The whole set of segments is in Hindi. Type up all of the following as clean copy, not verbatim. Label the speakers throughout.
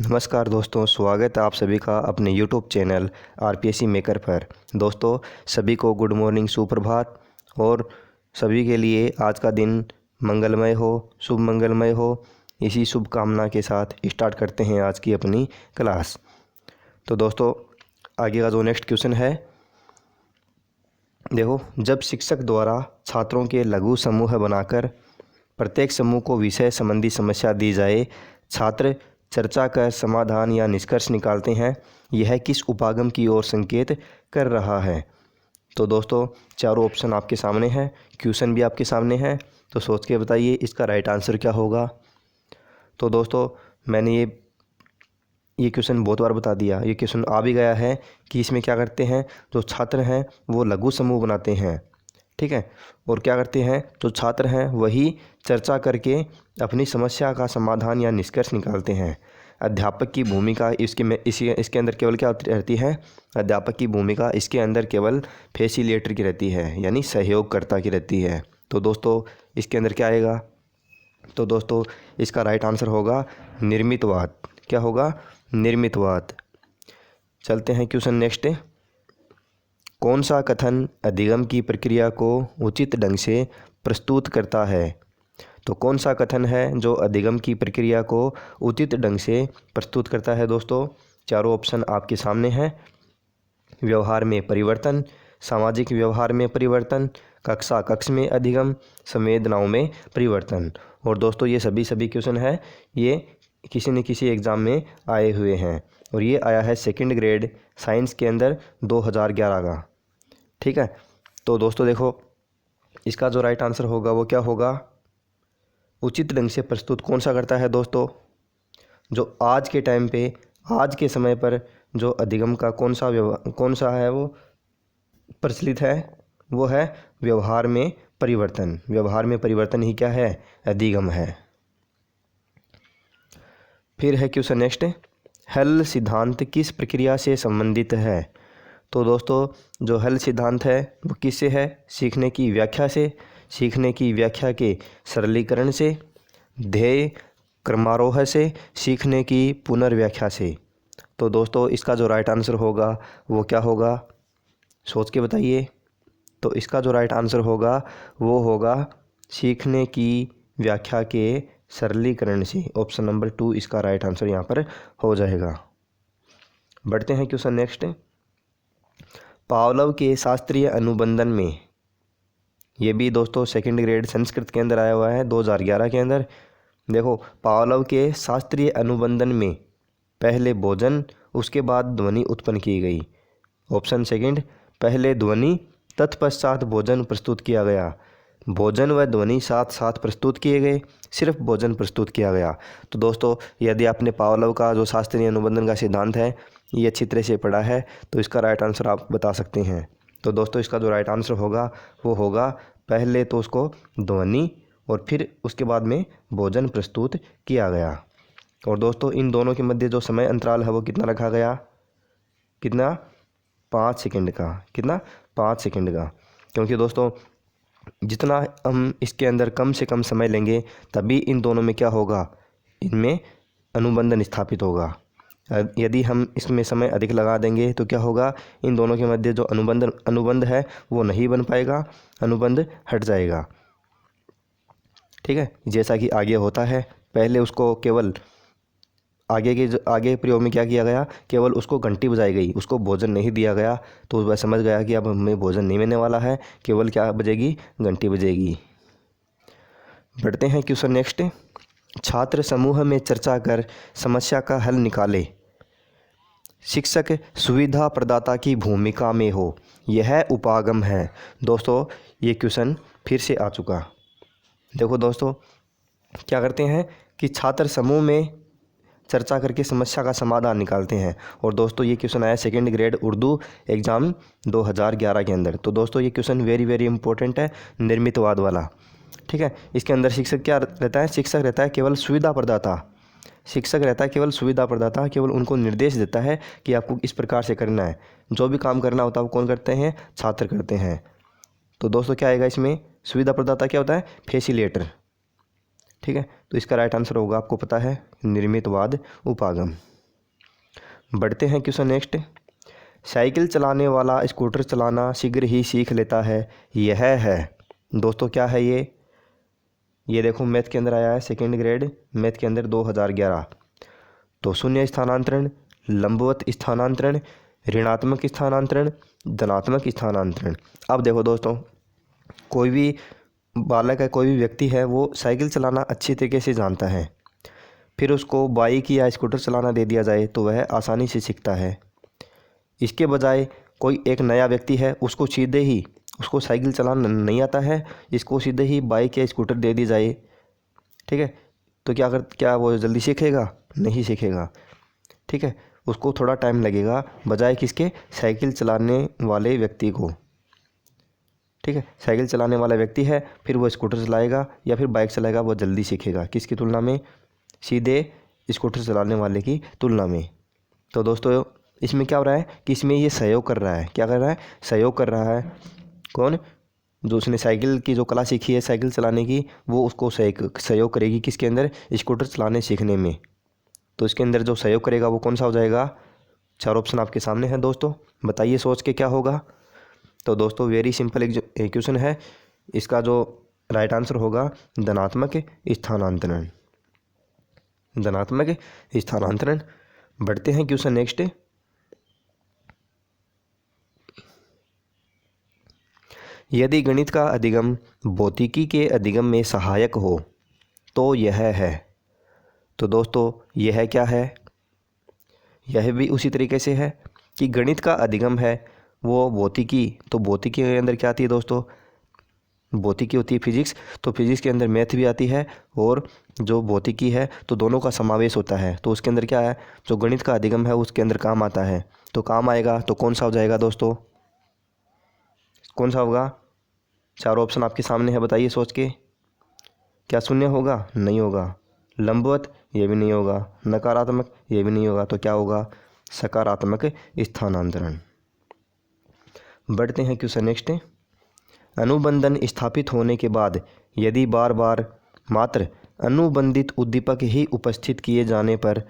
Speaker 1: नमस्कार दोस्तों, स्वागत है आप सभी का अपने YouTube चैनल आरपीएससी मेकर पर। दोस्तों सभी को गुड मॉर्निंग, सुप्रभात। और सभी के लिए आज का दिन मंगलमय हो, शुभ मंगलमय हो। इसी शुभ कामना के साथ स्टार्ट करते हैं आज की अपनी क्लास। तो दोस्तों आगे का जो नेक्स्ट क्वेश्चन है, देखो, जब शिक्षक द्वारा छात्रों के लघु समूह बनाकर प्रत्येक समूह को विषय संबंधी समस्या दी जाए, छात्र चर्चा कर समाधान या निष्कर्ष निकालते हैं, यह किस उपागम की ओर संकेत कर रहा है। तो दोस्तों चारों ऑप्शन आपके सामने हैं, क्वेश्चन भी आपके सामने है, तो सोच के बताइए इसका राइट आंसर क्या होगा। तो दोस्तों मैंने ये क्वेश्चन बहुत बार बता दिया, ये क्वेश्चन आ भी गया है कि इसमें क्या करते हैं, जो छात्र हैं वो लघु समूह बनाते हैं, ठीक है। और क्या करते हैं, जो छात्र हैं वही चर्चा करके अपनी समस्या का समाधान या निष्कर्ष निकालते हैं। अध्यापक की भूमिका इसके अंदर केवल क्या रहती है, अध्यापक की भूमिका इसके अंदर केवल फैसिलिटेटर की रहती है, यानी सहयोगकर्ता की रहती है। तो दोस्तों इसके अंदर क्या आएगा, तो दोस्तों इसका राइट आंसर होगा निर्मितवाद। क्या होगा, निर्मितवाद। चलते हैं क्वेश्चन नेक्स्ट। कौन सा कथन अधिगम की प्रक्रिया को उचित ढंग से प्रस्तुत करता है। तो कौन सा कथन है जो अधिगम की प्रक्रिया को उचित ढंग से प्रस्तुत करता है। दोस्तों चारों ऑप्शन आपके सामने हैं। व्यवहार में परिवर्तन, सामाजिक व्यवहार में परिवर्तन, कक्षा कक्ष में अधिगम, संवेदनाओं में परिवर्तन। और दोस्तों ये सभी क्वेश्चन है, ये किसी न किसी एग्ज़ाम में आए हुए हैं, और ये आया है सेकंड ग्रेड साइंस के अंदर 2011 का, ठीक है। तो दोस्तों देखो इसका जो राइट आंसर होगा वो क्या होगा, उचित ढंग से प्रस्तुत कौन सा करता है। दोस्तों जो आज के टाइम पे, आज के समय पर जो अधिगम का कौन सा है वो प्रचलित है, वो है व्यवहार में परिवर्तन। व्यवहार में परिवर्तन ही क्या है, अधिगम है। फिर है क्वेश्चन नेक्स्ट, हल सिद्धांत किस प्रक्रिया से संबंधित है। तो दोस्तों जो हल सिद्धांत है वो किससे है, सीखने की व्याख्या से, सीखने की व्याख्या के सरलीकरण से, ध्येय क्रमारोह से, सीखने की पुनर्व्याख्या से। तो दोस्तों इसका जो राइट आंसर होगा वो क्या होगा, सोच के बताइए। तो इसका जो राइट आंसर होगा वो होगा सीखने की व्याख्या के सरलीकरण से। ऑप्शन नंबर 2 इसका राइट आंसर यहाँ पर हो जाएगा। बढ़ते हैं क्वेश्चन नेक्स्ट। पावलोव के शास्त्रीय अनुबंधन में, ये भी दोस्तों सेकंड ग्रेड संस्कृत के अंदर आया हुआ है 2011 के अंदर। देखो पावलोव के शास्त्रीय अनुबंधन में पहले भोजन उसके बाद ध्वनि उत्पन्न की गई। ऑप्शन सेकंड, पहले ध्वनि तत्पश्चात भोजन प्रस्तुत किया गया। भोजन व ध्वनि साथ साथ प्रस्तुत किए गए, सिर्फ भोजन प्रस्तुत किया गया। तो दोस्तों यदि आपने पावलोव का जो शास्त्रीय अनुबंधन का सिद्धांत है ये अच्छी तरह से पढ़ा है तो इसका राइट आंसर आप बता सकते हैं। तो दोस्तों इसका जो राइट आंसर होगा वो होगा पहले तो उसको ध्वनि और फिर उसके बाद में भोजन प्रस्तुत किया गया। और दोस्तों इन दोनों के मध्य जो समय अंतराल है वो कितना रखा गया, कितना, 5 सेकंड का। कितना, 5 सेकंड का। क्योंकि दोस्तों जितना हम इसके अंदर कम से कम समय लेंगे तभी इन दोनों में क्या होगा, इनमें अनुबंधन स्थापित होगा। यदि हम इसमें समय अधिक लगा देंगे तो क्या होगा, इन दोनों के मध्य जो अनुबंध है वो नहीं बन पाएगा, अनुबंध हट जाएगा, ठीक है। जैसा कि आगे होता है, पहले उसको केवल आगे प्रयोग में क्या किया गया, केवल उसको घंटी बजाई गई, उसको भोजन नहीं दिया गया। तो वह समझ गया कि अब हमें भोजन नहीं मिलने वाला है, केवल क्या बजेगी, घंटी बजेगी। बढ़ते हैं क्वेश्चन नेक्स्ट। छात्र समूह में चर्चा कर समस्या का हल निकाले, शिक्षक सुविधा प्रदाता की भूमिका में हो, यह उपागम है। दोस्तों ये क्वेश्चन फिर से आ चुका। देखो दोस्तों क्या करते हैं कि छात्र समूह में चर्चा करके समस्या का समाधान निकालते हैं। और दोस्तों ये क्वेश्चन आया सेकंड ग्रेड उर्दू एग्ज़ाम 2011 के अंदर। तो दोस्तों ये क्वेश्चन वेरी इंपॉर्टेंट है, निर्मितवाद वाला, ठीक है। इसके अंदर शिक्षक क्या रहता है, शिक्षक रहता है केवल सुविधा प्रदाता। शिक्षक रहता है केवल सुविधा प्रदाता, केवल उनको निर्देश देता है कि आपको इस प्रकार से करना है। जो भी काम करना होता है वो कौन करते हैं, छात्र करते हैं। तो दोस्तों क्या आएगा इसमें, सुविधा प्रदाता क्या होता है, फैसिलिटेटर, ठीक है। तो इसका राइट आंसर होगा, आपको पता है, निर्मितवाद उपागम। बढ़ते हैं क्वेश्चन नेक्स्ट। साइकिल चलाने वाला स्कूटर चलाना शीघ्र ही सीख लेता है, यह है दोस्तों क्या है ये देखो मैथ के अंदर आया है, सेकेंड ग्रेड मैथ के अंदर 2011। तो शून्य स्थानांतरण, लंबवत स्थानांतरण, ऋणात्मक स्थानांतरण, धनात्मक स्थानांतरण। अब देखो दोस्तों, कोई भी बालक है, कोई भी व्यक्ति है, वो साइकिल चलाना अच्छी तरीके से जानता है, फिर उसको बाइक या स्कूटर चलाना दे दिया जाए तो वह आसानी से सीखता है। इसके बजाय कोई एक नया व्यक्ति है, उसको साइकिल चलाना नहीं आता है, इसको सीधे ही बाइक या स्कूटर दे दी जाए, ठीक है, तो क्या वो जल्दी सीखेगा? नहीं सीखेगा, ठीक है, उसको थोड़ा टाइम लगेगा, बजाय किसके? साइकिल चलाने वाले व्यक्ति को, ठीक है। साइकिल चलाने वाला व्यक्ति है, फिर वो स्कूटर चलाएगा या फिर बाइक चलाएगा, वो जल्दी सीखेगा, किसकी तुलना में? सीधे स्कूटर चलाने वाले की तुलना में। तो दोस्तों इसमें क्या हो रहा है कि इसमें ये सहयोग कर रहा है, क्या कर रहा है? सहयोग कर रहा है। कौन? जो उसने साइकिल की जो कला सीखी है साइकिल चलाने की, वो उसको सहयोग करेगी किसके अंदर? स्कूटर चलाने सीखने में। तो इसके अंदर जो सहयोग करेगा वो कौन सा हो जाएगा? 4 ऑप्शन आपके सामने हैं दोस्तों, बताइए सोच के क्या होगा। तो दोस्तों वेरी सिंपल एक क्वेश्चन है, इसका जो राइट आंसर होगा धनात्मक स्थानांतरण, धनात्मक स्थानांतरण। बढ़ते हैं क्वेश्चन नेक्स्ट। यदि गणित का अधिगम भौतिकी के अधिगम में सहायक हो तो यह है। तो दोस्तों यह क्या है? यह भी उसी तरीके से है कि गणित का अधिगम है वो भौतिकी, तो भौतिकी के अंदर क्या आती है दोस्तों? भौतिकी होती है फिजिक्स, तो फिजिक्स के अंदर मैथ भी आती है, और जो भौतिकी है तो दोनों का समावेश होता है। तो उसके अंदर क्या है? जो गणित का अधिगम है उसके अंदर काम आता है, तो काम आएगा तो कौन सा हो जाएगा दोस्तों? कौन सा होगा? 4 ऑप्शन आपके सामने है, बताइए सोच के। क्या शून्य होगा? नहीं होगा। लंबवत? ये भी नहीं होगा। नकारात्मक? ये भी नहीं होगा। तो क्या होगा? सकारात्मक स्थानांतरण। बढ़ते हैं क्वेश्चन नेक्स्ट। अनुबंधन स्थापित होने के बाद यदि बार बार मात्र अनुबंधित उद्दीपक ही उपस्थित किए जाने पर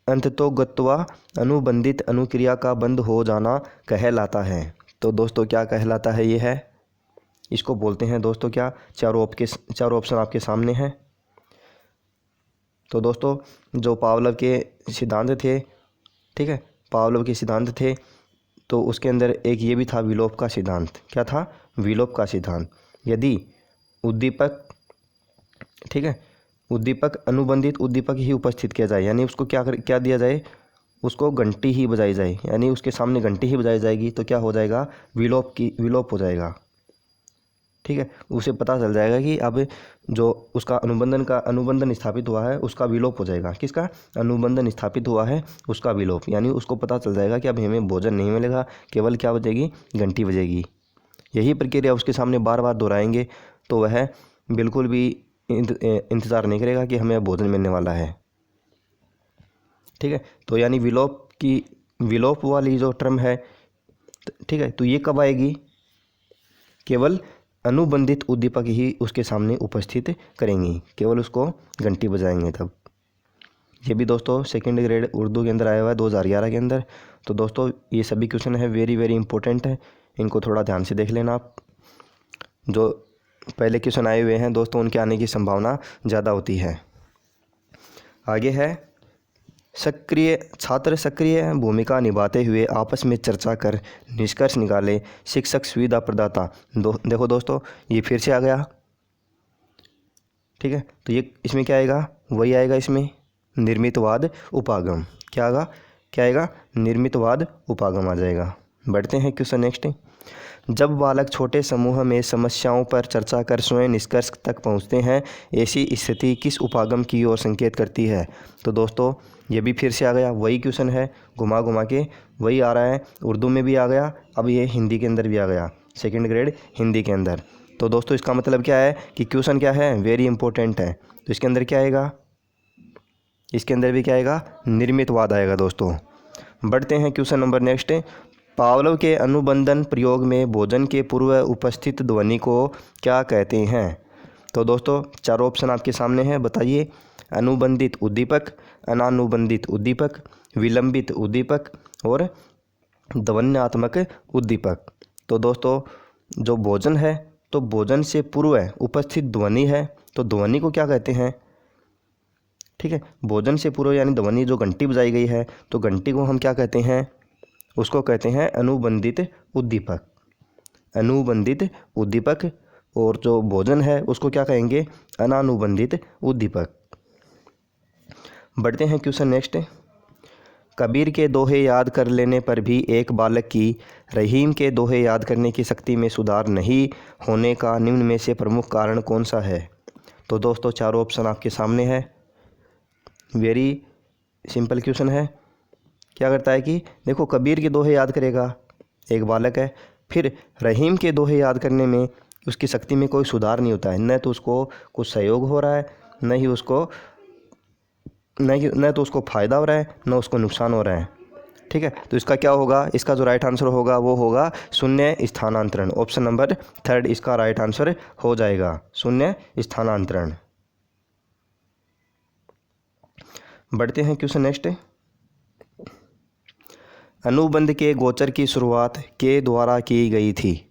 Speaker 1: अंततोगत्वा अनुबंधित अनुक्रिया का बंद हो जाना कहलाता है। तो दोस्तों क्या कहलाता है? ये है, इसको बोलते हैं दोस्तों क्या? 4 ऑप्शन आपके सामने हैं। तो दोस्तों जो पावलोव के सिद्धांत थे, ठीक है, पावलोव के सिद्धांत थे, तो उसके अंदर एक ये भी था विलोप का सिद्धांत। क्या था? विलोप का सिद्धांत। यदि उद्दीपक, ठीक है, उद्दीपक अनुबंधित उद्दीपक ही उपस्थित किया जाए, यानी उसको क्या दिया जाए? उसको घंटी ही बजाई जाए, यानी उसके सामने घंटी ही बजाई जाएगी, तो क्या हो जाएगा? विलोप हो जाएगा, ठीक है। उसे पता चल जाएगा कि अब जो उसका अनुबंधन स्थापित हुआ है उसका विलोप हो जाएगा। किसका? अनुबंधन स्थापित हुआ है उसका विलोप, यानी उसको पता चल जाएगा कि अब हमें भोजन नहीं मिलेगा, केवल क्या बजेगी? घंटी बजेगी। यही प्रक्रिया उसके सामने बार बार दोहराएंगे तो वह बिल्कुल भी इंतज़ार नहीं करेगा कि हमें भोजन मिलने वाला है, ठीक है। तो यानी विलोप वाली जो टर्म है, ठीक है, तो ये कब आएगी? केवल अनुबंधित उद्दीपक ही उसके सामने उपस्थित करेंगी, केवल उसको घंटी बजाएंगे तब। ये भी दोस्तों सेकंड ग्रेड उर्दू के अंदर आया हुआ है 2011 के अंदर। तो दोस्तों ये सभी क्वेश्चन है वेरी वेरी इंपॉर्टेंट है, इनको थोड़ा ध्यान से देख लेना आप। जो पहले क्वेश्चन आए हुए हैं दोस्तों उनके आने की संभावना ज़्यादा होती है। आगे है छात्र सक्रिय भूमिका निभाते हुए आपस में चर्चा कर निष्कर्ष निकाले, शिक्षक सुविधा प्रदाता। देखो दोस्तों ये फिर से आ गया, ठीक है, तो ये इसमें क्या आएगा? वही आएगा इसमें, निर्मितवाद उपागम। क्या आएगा? निर्मितवाद उपागम आ जाएगा। बढ़ते हैं क्वेश्चन नेक्स्ट। जब बालक छोटे समूह में समस्याओं पर चर्चा कर स्वयं निष्कर्ष तक पहुंचते हैं, ऐसी स्थिति किस उपागम की ओर संकेत करती है? तो दोस्तों ये भी फिर से आ गया, वही क्वेश्चन है, घुमा घुमा के वही आ रहा है। उर्दू में भी आ गया, अब ये हिंदी के अंदर भी आ गया, सेकंड ग्रेड हिंदी के अंदर। तो दोस्तों इसका मतलब क्या है कि क्वेश्चन क्या है? वेरी इंपॉर्टेंट है। तो इसके अंदर क्या आएगा? इसके अंदर भी क्या आएगा? निर्मितवाद आएगा दोस्तों। बढ़ते हैं क्वेश्चन नंबर नेक्स्ट। पावलोव के अनुबंधन प्रयोग में भोजन के पूर्व उपस्थित ध्वनि को क्या कहते हैं? तो दोस्तों 4 ऑप्शन आपके सामने हैं, बताइए। अनुबंधित उद्दीपक, अनानुबंधित उद्दीपक, विलंबित उद्दीपक और ध्वन्यात्मक उद्दीपक। तो दोस्तों जो भोजन है तो भोजन से पूर्व उपस्थित ध्वनि है, तो ध्वनि को क्या कहते हैं? ठीक है, भोजन से पूर्व यानी ध्वनि जो घंटी बजाई गई है तो घंटी को हम क्या कहते हैं? उसको कहते हैं अनुबंधित उद्दीपक। अनुबंधित उद्दीपक। और जो भोजन है उसको क्या कहेंगे? अनानुबंधित उद्दीपक। बढ़ते हैं क्वेश्चन नेक्स्ट। कबीर के दोहे याद कर लेने पर भी एक बालक की रहीम के दोहे याद करने की शक्ति में सुधार नहीं होने का निम्न में से प्रमुख कारण कौन सा है? तो दोस्तों चारों ऑप्शन आपके सामने है। वेरी सिंपल क्वेश्चन है। क्या करता है कि देखो कबीर के दोहे याद करेगा एक बालक है, फिर रहीम के दोहे याद करने में उसकी शक्ति में कोई सुधार नहीं होता है, न तो उसको कुछ सहयोग हो रहा है, न तो उसको फ़ायदा हो रहा है, न उसको नुकसान हो रहा है। ठीक है, तो इसका क्या होगा? इसका जो राइट आंसर होगा वो होगा शून्य स्थानांतरण। ऑप्शन नंबर 3 इसका राइट आंसर हो जाएगा, शून्य स्थानांतरण। बढ़ते हैं क्वेश्चन नेक्स्ट। अनुबंध के गोचर की शुरुआत के द्वारा की गई थी?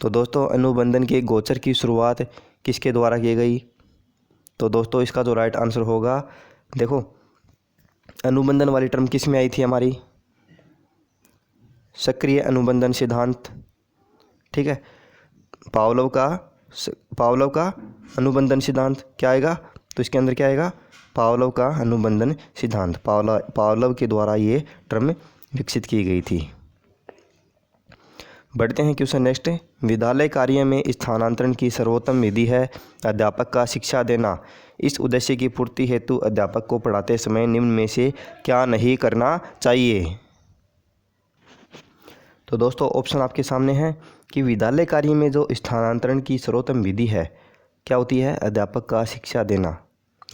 Speaker 1: तो दोस्तों अनुबंधन के गोचर की शुरुआत किसके द्वारा की गई? तो दोस्तों इसका जो राइट आंसर होगा, देखो अनुबंधन वाली टर्म किस में आई थी हमारी? सक्रिय अनुबंधन सिद्धांत। ठीक है, पावलोव का अनुबंधन सिद्धांत क्या आएगा? तो इसके अंदर क्या आएगा? पावलोव का अनुबंधन सिद्धांत। पावलोव के द्वारा ये टर्म विकसित की गई थी। बढ़ते हैं क्वेश्चन नेक्स्ट। विद्यालय कार्य में स्थानांतरण की सर्वोत्तम विधि है अध्यापक का शिक्षा देना। इस उद्देश्य की पूर्ति हेतु अध्यापक को पढ़ाते समय निम्न में से क्या नहीं करना चाहिए? तो दोस्तों ऑप्शन आपके सामने है कि विद्यालय कार्य में जो स्थानांतरण की सर्वोत्तम विधि है क्या होती है? अध्यापक का शिक्षा देना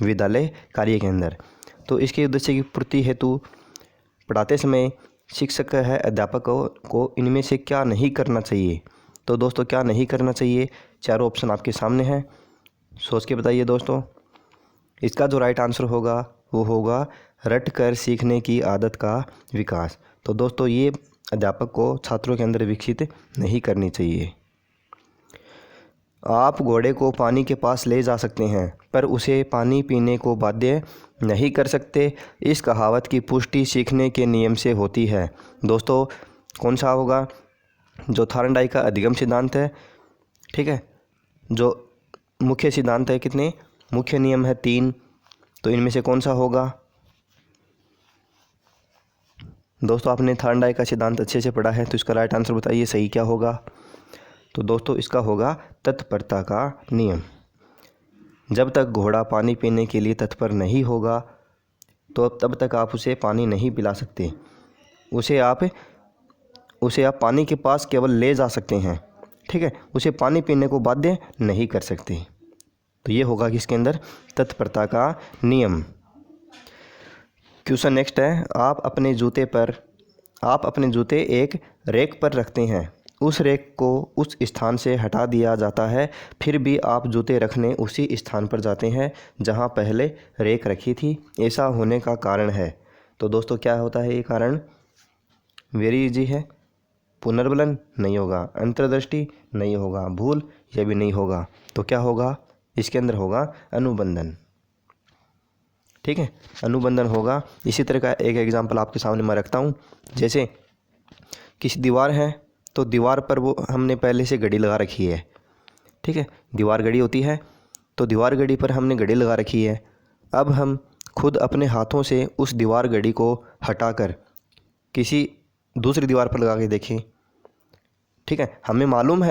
Speaker 1: विद्यालय कार्य के अंदर। तो इसके उद्देश्य की पूर्ति हेतु पढ़ाते समय शिक्षक है अध्यापक को इनमें से क्या नहीं करना चाहिए? तो दोस्तों क्या नहीं करना चाहिए? चारों ऑप्शन आपके सामने हैं, सोच के बताइए दोस्तों। इसका जो राइट आंसर होगा वो होगा रट कर सीखने की आदत का विकास। तो दोस्तों ये अध्यापक को छात्रों के अंदर विकसित नहीं करनी चाहिए। आप घोड़े को पानी के पास ले जा सकते हैं पर उसे पानी पीने को बाध्य नहीं कर सकते। इस कहावत की पुष्टि सीखने के नियम से होती है। दोस्तों कौन सा होगा? जो थार्नडाइक का अधिगम सिद्धांत है। ठीक है, जो मुख्य सिद्धांत है, कितने मुख्य नियम है? 3। तो इनमें से कौन सा होगा? दोस्तों आपने थार्नडाइक का सिद्धांत अच्छे से पढ़ा है, तो इसका राइट आंसर बताइए सही क्या होगा? तो दोस्तों इसका होगा तत्परता का नियम। जब तक घोड़ा पानी पीने के लिए तत्पर नहीं होगा तो तब तक आप उसे पानी नहीं पिला सकते। उसे आप पानी के पास केवल ले जा सकते हैं। ठीक है, उसे पानी पीने को बाध्य नहीं कर सकते। तो ये होगा कि इसके अंदर तत्परता का नियम। क्वेश्चन नेक्स्ट है। आप अपने जूते एक रैक पर रखते हैं। उस रैक को उस स्थान से हटा दिया जाता है, फिर भी आप जूते रखने उसी स्थान पर जाते हैं जहां पहले रैक रखी थी। ऐसा होने का कारण है? तो दोस्तों क्या होता है ये कारण? वेरी इजी है। पुनर्बलन नहीं होगा, अंतर्दृष्टि नहीं होगा, भूल यह भी नहीं होगा। तो क्या होगा? इसके अंदर होगा अनुबंधन। ठीक है, अनुबंधन होगा। इसी तरह का एक एग्जाम्पल आपके सामने मैं रखता हूँ। जैसे किसी दीवार है तो दीवार पर वो हमने पहले से घड़ी लगा रखी है। ठीक है, दीवार घड़ी होती है, तो दीवार घड़ी पर हमने घड़ी लगा रखी है। अब हम खुद अपने हाथों से उस दीवार घड़ी को हटाकर किसी दूसरी दीवार पर लगा के देखें। ठीक है, हमें मालूम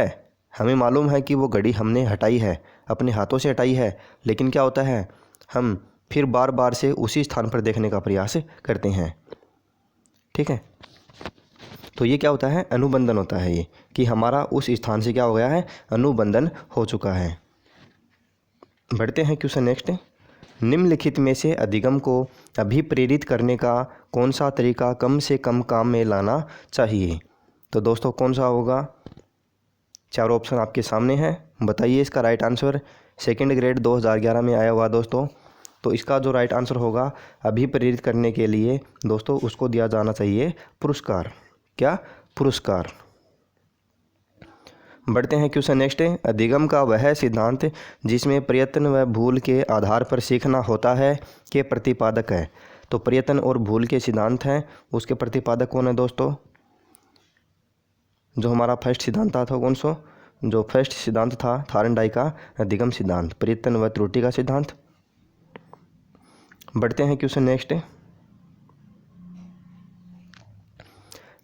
Speaker 1: है कि वो घड़ी हमने हटाई है, अपने हाथों से हटाई है, लेकिन क्या होता है, हम फिर बार बार से उसी स्थान पर देखने का प्रयास करते हैं। ठीक है, तो ये क्या होता है? अनुबंधन होता है ये, कि हमारा उस स्थान से क्या हो गया है? अनुबंधन हो चुका है। बढ़ते हैं क्वेश्चन नेक्स्ट। निम्नलिखित में से अधिगम को अभिप्रेरित करने का कौन सा तरीका कम से कम काम में लाना चाहिए? तो दोस्तों कौन सा होगा? चारों ऑप्शन आपके सामने हैं, बताइए इसका राइट आंसर। सेकंड ग्रेड 2011 में आया हुआ दोस्तों, तो इसका जो राइट आंसर होगा, अभिप्रेरित करने के लिए दोस्तों उसको दिया जाना चाहिए पुरस्कार। क्या? पुरस्कार। बढ़ते हैं क्वेश्चन नेक्स्ट है। अधिगम का वह सिद्धांत जिसमें प्रयत्न व भूल के आधार पर सीखना होता है के प्रतिपादक है। तो प्रयत्न और भूल के सिद्धांत हैं, उसके प्रतिपादक कौन है दोस्तों? जो हमारा फर्स्ट सिद्धांत था कौन सा? जो फर्स्ट सिद्धांत था थार्नडाइक का अधिगम सिद्धांत, प्रयत्न व त्रुटि का सिद्धांत। बढ़ते हैं क्वेश्चन नेक्स्ट।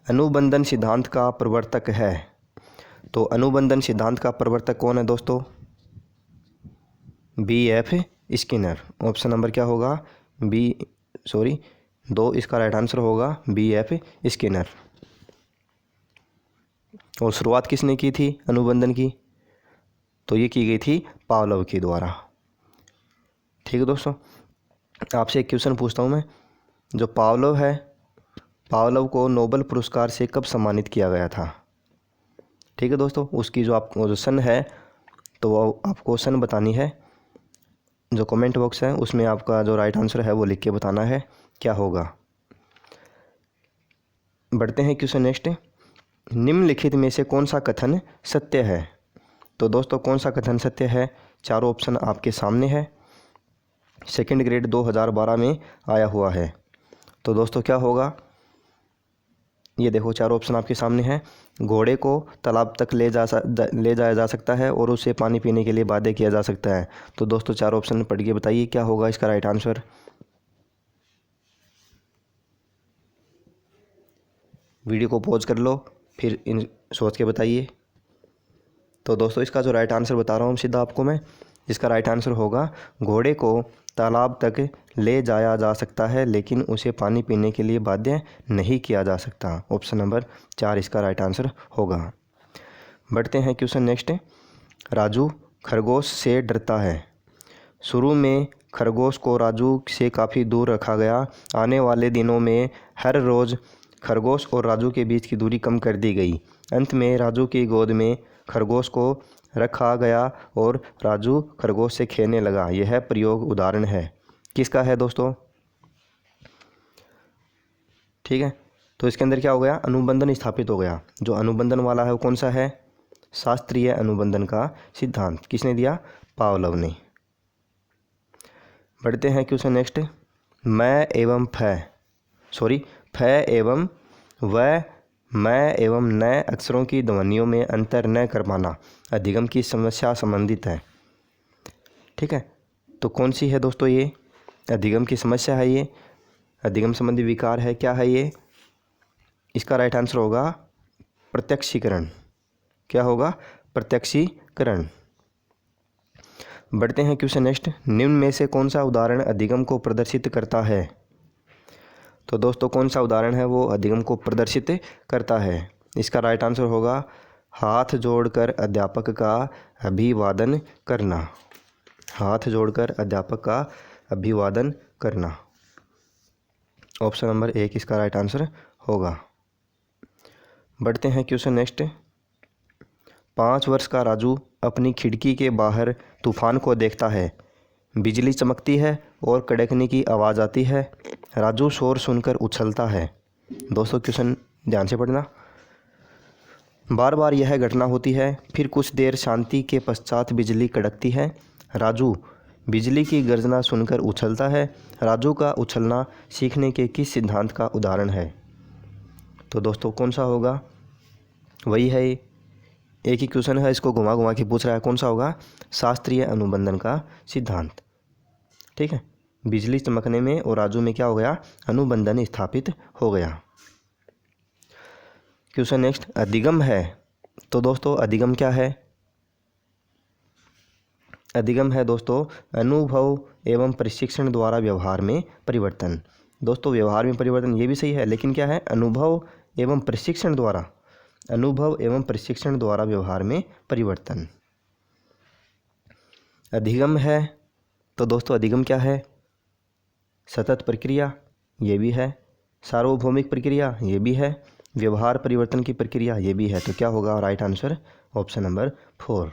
Speaker 1: अनुबंधन सिद्धांत का प्रवर्तक है। तो अनुबंधन सिद्धांत का प्रवर्तक कौन है दोस्तों? B.F. स्किनर। ऑप्शन नंबर क्या होगा? 2 इसका राइट आंसर होगा B.F. स्किनर। और शुरुआत किसने की थी अनुबंधन की? तो ये की गई थी पावलोव के द्वारा। ठीक है दोस्तों, आपसे एक क्वेश्चन पूछता हूँ मैं। जो पावलोव है, पावलोव को नोबेल पुरस्कार से कब सम्मानित किया गया था? ठीक है दोस्तों, उसकी जो आपको जो सन है तो वो आपको सन बतानी है। जो कमेंट बॉक्स है उसमें आपका जो राइट आंसर है वो लिख के बताना है क्या होगा। बढ़ते हैं क्वेश्चन नेक्स्ट। निम्नलिखित में से कौन सा कथन सत्य है? तो दोस्तों कौन सा कथन सत्य है? चारों ऑप्शन आपके सामने है, सेकंड ग्रेड 2012 में आया हुआ है। तो दोस्तों क्या होगा? ये देखो चारों ऑप्शन आपके सामने हैं। घोड़े को तालाब तक ले जाया जा सकता है और उसे पानी पीने के लिए बाध्य किया जा सकता है। तो दोस्तों चारों ऑप्शन पढ़ के बताइए क्या होगा इसका राइट आंसर। वीडियो को पॉज कर लो, फिर इन सोच के बताइए। तो दोस्तों इसका जो राइट आंसर बता रहा हूँ सीधा आपको मैं, इसका राइट आंसर होगा घोड़े को तालाब तक ले जाया जा सकता है लेकिन उसे पानी पीने के लिए बाध्य नहीं किया जा सकता। ऑप्शन नंबर 4 इसका राइट आंसर होगा। बढ़ते हैं क्वेश्चन नेक्स्ट। राजू खरगोश से डरता है। शुरू में खरगोश को राजू से काफ़ी दूर रखा गया। आने वाले दिनों में हर रोज़ खरगोश और राजू के बीच की दूरी कम कर दी गई। अंत में राजू की गोद में खरगोश को रखा गया और राजू खरगोश से खेलने लगा। यह प्रयोग उदाहरण है किसका है दोस्तों? ठीक है, तो इसके अंदर क्या हो गया? अनुबंधन स्थापित हो गया। जो अनुबंधन वाला है वो कौन सा है? शास्त्रीय अनुबंधन का सिद्धांत। किसने दिया? पावलोव ने। बढ़ते हैं क्वेश्चन नेक्स्ट। मैं एवं फ एवं व मैं एवं न अक्षरों की ध्वनियों में अंतर न कर पाना अधिगम की समस्या संबंधित है। ठीक है, तो कौन सी है दोस्तों? ये अधिगम की समस्या है, ये अधिगम संबंधी विकार है। क्या है ये? इसका राइट आंसर होगा प्रत्यक्षीकरण। क्या होगा? प्रत्यक्षीकरण। बढ़ते हैं क्वेश्चन नेक्स्ट। निम्न में से कौन सा उदाहरण अधिगम को प्रदर्शित करता है? तो दोस्तों कौन सा उदाहरण है वो अधिगम को प्रदर्शित करता है? इसका राइट आंसर होगा हाथ जोड़कर अध्यापक का अभिवादन करना। हाथ जोड़कर अध्यापक का अभिवादन करना। ऑप्शन नंबर 1 इसका राइट आंसर होगा। बढ़ते हैं क्वेश्चन नेक्स्ट। 5 वर्ष का राजू अपनी खिड़की के बाहर तूफान को देखता है। बिजली चमकती है और कड़कने की आवाज़ आती है। राजू शोर सुनकर उछलता है। दोस्तों क्वेश्चन ध्यान से पढ़ना। बार बार यह घटना होती है, फिर कुछ देर शांति के पश्चात बिजली कड़कती है। राजू बिजली की गर्जना सुनकर उछलता है। राजू का उछलना सीखने के किस सिद्धांत का उदाहरण है? तो दोस्तों कौन सा होगा? वही है, एक ही क्वेश्चन है, इसको घुमा घुमा के पूछ रहा है। कौन सा होगा? शास्त्रीय अनुबंधन का सिद्धांत। ठीक है, बिजली चमकने में और राजू में क्या हो गया? अनुबंधन स्थापित हो गया। Question next. अधिगम है, तो दोस्तों अधिगम क्या है? अधिगम है दोस्तों अनुभव एवं प्रशिक्षण द्वारा व्यवहार में परिवर्तन। दोस्तों व्यवहार में परिवर्तन ये भी सही है, लेकिन क्या है? अनुभव एवं प्रशिक्षण द्वारा, अनुभव एवं प्रशिक्षण द्वारा व्यवहार में परिवर्तन। अधिगम है, तो दोस्तों अधिगम क्या है? सतत प्रक्रिया, ये भी है। सार्वभौमिक प्रक्रिया, ये भी है। व्यवहार परिवर्तन की प्रक्रिया, ये भी है। तो क्या होगा राइट आंसर? Option number 4।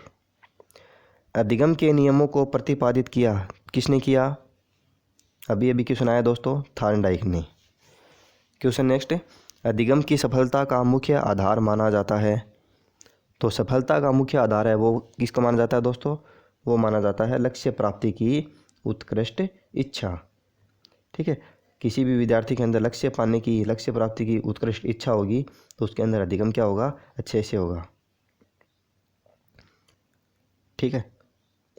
Speaker 1: अधिगम के नियमों को प्रतिपादित किया किसने किया? अभी अभी क्वेश्चन आया दोस्तों थार्नडाइक ने। क्वेश्चन नेक्स्ट, अधिगम की सफलता का मुख्य आधार माना जाता है। तो सफलता का मुख्य आधार है वो किसका माना जाता है दोस्तों? वो माना जाता है लक्ष्य प्राप्ति की उत्कृष्ट इच्छा। ठीक है, किसी भी विद्यार्थी के अंदर लक्ष्य पाने की, लक्ष्य प्राप्ति की उत्कृष्ट इच्छा होगी तो उसके अंदर अधिगम क्या होगा? अच्छे से होगा। ठीक है,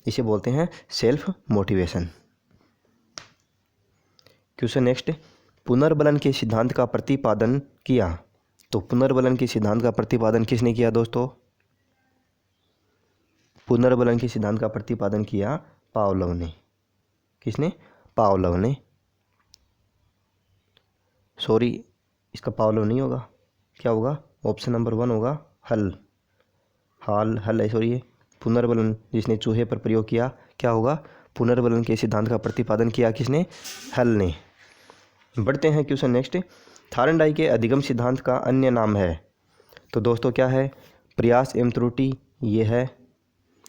Speaker 1: इसे बोलते हैं सेल्फ मोटिवेशन। क्वेश्चन नेक्स्ट, पुनर्बलन के सिद्धांत का प्रतिपादन किया। तो पुनर्बलन के सिद्धांत का प्रतिपादन किसने किया दोस्तों? पुनर्बलन के सिद्धांत का प्रतिपादन किया पावलोव ने। किसने? पावलोव ने। सॉरी, इसका पावलोव नहीं होगा, क्या होगा? ऑप्शन नंबर 1 होगा हल। हल है, सॉरी, पुनर्बलन जिसने चूहे पर प्रयोग किया, क्या होगा? पुनर्बलन के सिद्धांत का प्रतिपादन किया किसने? हल ने। बढ़ते हैं क्वेश्चन नेक्स्ट, थार्नडाइक के अधिगम सिद्धांत का अन्य नाम है। तो दोस्तों क्या है? प्रयास एवं त्रुटि, ये है।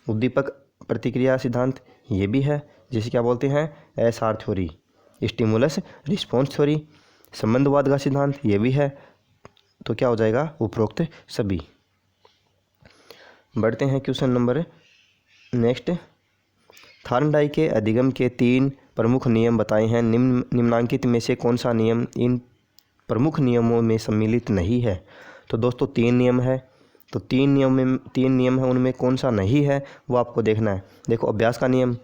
Speaker 1: उद्दीपक प्रतिक्रिया सिद्धांत, ये भी है, जिसे क्या बोलते हैं? SR theory. Stimulus response theory, संबंधवाद का सिद्धांत, ये भी है। तो क्या हो जाएगा? उपरोक्त सभी। बढ़ते हैं क्वेश्चन नंबर नेक्स्ट, थार्नडाइक के अधिगम के 3 प्रमुख नियम बताए हैं। निम्नांकित में से कौन सा नियम इन प्रमुख नियमों में सम्मिलित नहीं है? तो दोस्तों 3 नियम है, तो 3 नियम है, उनमें कौन सा नहीं है वो आपको देखना है। देखो, अभ्यास का नियम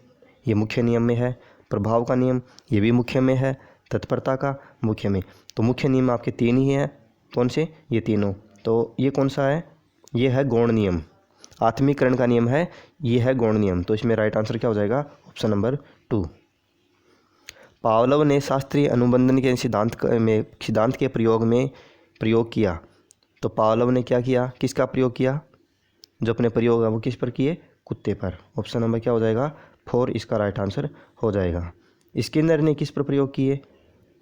Speaker 1: ये मुख्य नियम में है, प्रभाव का नियम ये भी मुख्य में है, तत्परता का मुख्य में। तो मुख्य नियम आपके 3 ही हैं। कौन से? ये तीनों। तो ये कौन सा है? ये है गौण नियम। आत्मीकरण का नियम है, ये है गौण नियम। तो इसमें राइट आंसर क्या हो जाएगा? Option number 2। पावलोव ने शास्त्रीय अनुबंधन के सिद्धांत के प्रयोग किया। तो पावलोव ने क्या किया? किसका प्रयोग किया? जो अपने प्रयोग है वो किस पर किए? कुत्ते पर। ऑप्शन नंबर क्या हो जाएगा? 4 इसका राइट आंसर हो जाएगा। स्किनर ने किस पर प्रयोग किए?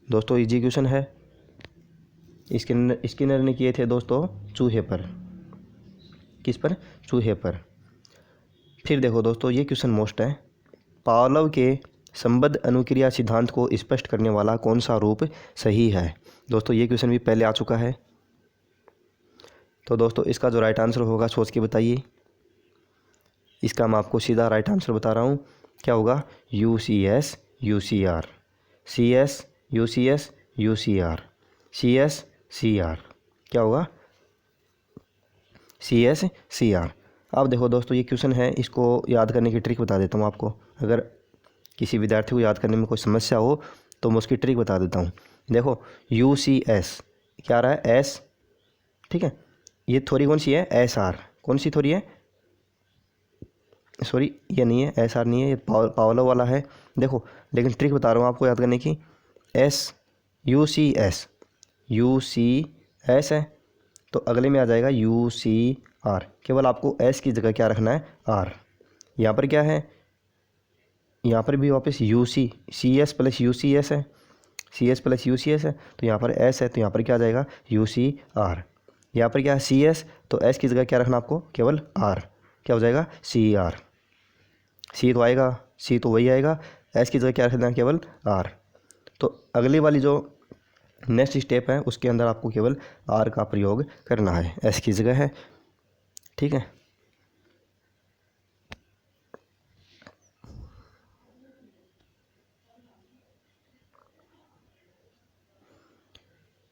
Speaker 1: दोस्तों इजी क्वेश्चन है। स्किनर ने किए थे दोस्तों चूहे पर। किस पर? चूहे पर। फिर देखो दोस्तों, ये क्वेश्चन मोस्ट है। पावलोव के संबद्ध अनुक्रिया सिद्धांत को स्पष्ट करने वाला कौन सा रूप सही है? दोस्तों ये क्वेश्चन भी पहले आ चुका है। तो दोस्तों इसका जो राइट आंसर होगा सोच के बताइए। इसका मैं आपको सीधा राइट आंसर बता रहा हूँ, क्या होगा? UCS UCR, CS UCS UCR, CS CR, क्या होगा? CS CR। अब देखो दोस्तों, ये क्वेश्चन है, इसको याद करने की ट्रिक बता देता हूँ आपको। अगर किसी विद्यार्थी को याद करने में कोई समस्या हो तो मैं उसकी ट्रिक बता देता हूँ। देखो UCS क्या आ रहा है? S, ठीक है। ये थ्योरी कौन सी है? SR। कौन सी थ्योरी है? सॉरी, ये नहीं है, SR नहीं है, ये पावलोव वाला है। देखो, लेकिन ट्रिक बता रहा हूँ आपको याद करने की। UCS है, तो अगले में आ जाएगा UCR। केवल आपको S की जगह क्या रखना है? R। यहाँ पर क्या है? यहाँ पर भी वापस CS प्लस UCS है, CS प्लस UCS है, तो यहाँ पर S है, तो यहाँ पर क्या आ जाएगा? UCR। यहाँ पर क्या है? CS, तो S की जगह क्या रखना आपको? केवल R। क्या हो जाएगा? CR। C तो आएगा, C तो वही आएगा, S की जगह क्या रखना है? केवल R। तो अगली वाली जो नेक्स्ट स्टेप है उसके अंदर आपको केवल R का प्रयोग करना है, S की जगह है। ठीक है,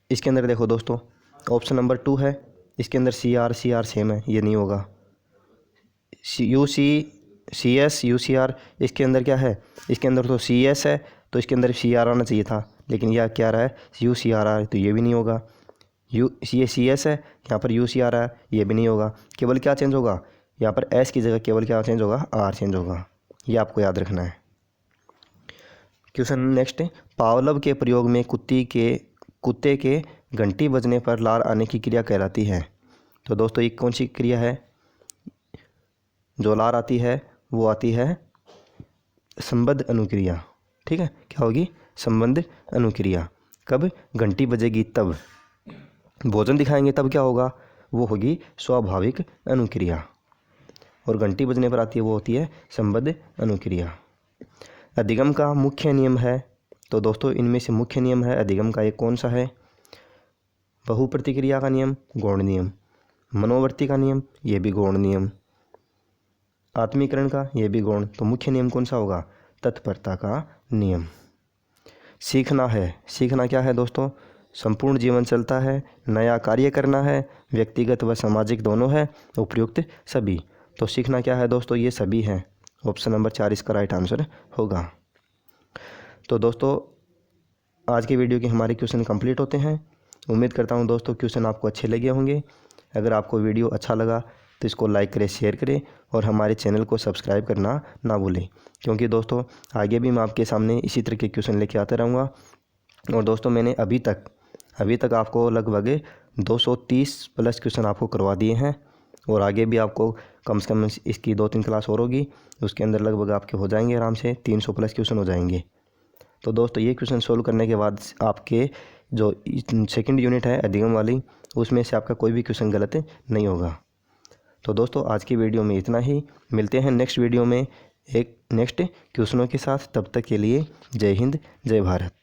Speaker 1: इसके अंदर देखो दोस्तों, ऑप्शन नंबर 2 है, इसके अंदर CR सेम है, ये नहीं होगा। CS UCR, इसके अंदर क्या है? इसके अंदर तो CS है, तो इसके अंदर CR आना चाहिए था, लेकिन यह क्या रहा है? UCR, तो ये भी नहीं होगा। ये CS है, यहाँ पर UCR है, ये भी नहीं होगा। केवल क्या चेंज होगा? यहाँ पर S की जगह केवल क्या चेंज होगा? R चेंज होगा। ये आपको याद रखना है। क्वेश्चन नेक्स्ट, पावलोव के प्रयोग में कुत्ते के घंटी बजने पर लार आने की क्रिया कहलाती है। तो दोस्तों ये कौन सी क्रिया है? जो लार आती है वो आती है संबद्ध अनुक्रिया। ठीक है, क्या होगी? संबद्ध अनुक्रिया। कब? घंटी बजेगी तब। भोजन दिखाएंगे तब क्या होगा? वो होगी स्वाभाविक अनुक्रिया। और घंटी बजने पर आती है वो होती है संबद्ध अनुक्रिया। अधिगम का मुख्य नियम है, तो दोस्तों इनमें से मुख्य नियम है अधिगम का, एक कौन सा है? बहुप्रतिक्रिया का नियम, गौण नियम। मनोवर्ती का नियम, ये भी गौण नियम। आत्मीकरण का, ये भी गौण। तो मुख्य नियम कौन सा होगा? तत्परता का नियम। सीखना है, सीखना क्या है दोस्तों? संपूर्ण जीवन चलता है, नया कार्य करना है, व्यक्तिगत व सामाजिक दोनों है, उपयुक्त सभी। तो सीखना क्या है दोस्तों? ये सभी हैं। ऑप्शन नंबर 4 इसका राइट आंसर होगा। तो दोस्तों आज के वीडियो के हमारे क्वेश्चन कंप्लीट होते हैं। उम्मीद करता हूँ दोस्तों क्वेश्चन आपको अच्छे लगे होंगे। अगर आपको वीडियो अच्छा लगा तो इसको लाइक करें, शेयर करें और हमारे चैनल को सब्सक्राइब करना ना भूलें, क्योंकि दोस्तों आगे भी मैं आपके सामने इसी तरह के क्वेश्चन लेके आता रहूँगा। और दोस्तों मैंने अभी तक आपको लगभग 230 प्लस क्वेश्चन आपको करवा दिए हैं और आगे भी आपको कम से कम इसकी 2-3 क्लास और होगी, उसके अंदर लगभग आपके हो जाएंगे आराम से 300 प्लस क्वेश्चन हो जाएंगे। तो दोस्तों ये क्वेश्चन सोल्व करने के बाद आपके जो सेकंड यूनिट है अधिगम वाली, उसमें से आपका कोई भी क्वेश्चन गलत नहीं होगा। तो दोस्तों आज की वीडियो में इतना ही। मिलते हैं नेक्स्ट वीडियो में एक नेक्स्ट क्वेश्चनों के साथ। तब तक के लिए जय हिंद, जय भारत।